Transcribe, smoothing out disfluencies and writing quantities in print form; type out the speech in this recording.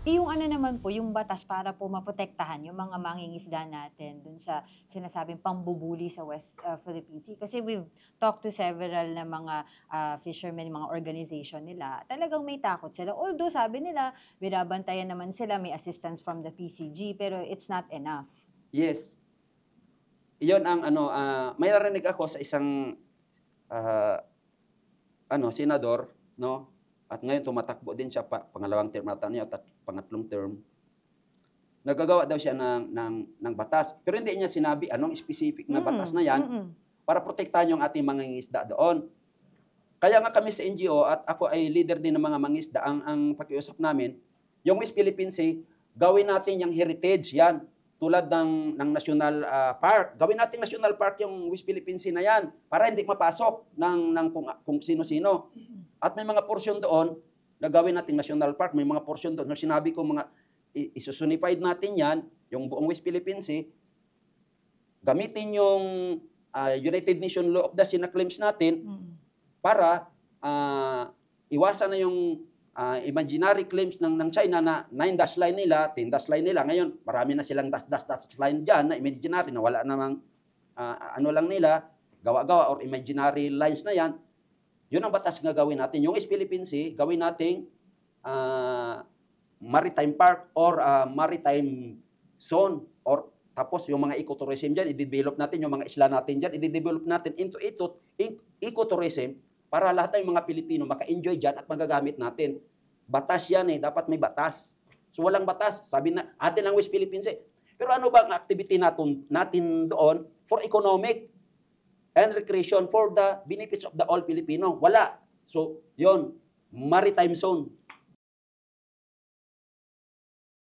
Yung ano naman po, yung batas para po maprotektahan yung mga mangingisda natin dun sa sinasabing pambubuli sa West, Philippine Sea. Kasi we've talked to several na mga, fishermen, mga organization nila, talagang may takot sila. Although sabi nila binabantayan naman sila, may assistance from the PCG, pero it's not enough. Yes, iyon ang ano, may narinig ako sa isang, ah, ano senador 'no, at ngayon tumatakbo din siya pangalawang term ata niya at pangatlong term. Naggagawa daw siya ng batas, pero hindi niya sinabi anong specific na batas Hmm, na 'yan mm. para protektahan yung ating mangingisda doon. Kaya nga kami sa NGO at ako ay leader din ng mga mangingisda, ang pakiusap namin, yung West Philippine Sea, gawin natin yung heritage 'yan, tulad ng national, park. Gawin nating national park yung West Philippine Sea na 'yan, para hindi mapasok ng kung sino-sino. At may mga porsyon doon na gawin nating national park, may mga porsyon doon na sinabi ko mga isusunified natin 'yan, yung buong West Philippine Sea, gamitin yung, United Nations Law of the Sea na claims natin Mm. para, iwasan na yung, imaginary claims ng China na 9 dash line nila, 10 dash line nila. Ngayon marami na silang dash line diyan na imaginary na wala namang, ano lang nila, gawa-gawa or imaginary lines na 'yan. 'Yun ang batas na gawin natin. Yung East Philippine Sea, gawin nating, maritime park or, maritime zone, or tapos yung mga ecotourism diyan i-develop natin, yung mga isla natin diyan i-develop natin into ecotourism para lahat ng mga Pilipino maka-enjoy diyan at magagamit natin. Batas 'yan, eh, dapat may batas. So walang batas, sabi na atin ang West Philippine Sea. Pero ano ba ang activity natin doon for economic and recreation for the benefits of the all Filipino? Wala. So 'yon, maritime zone.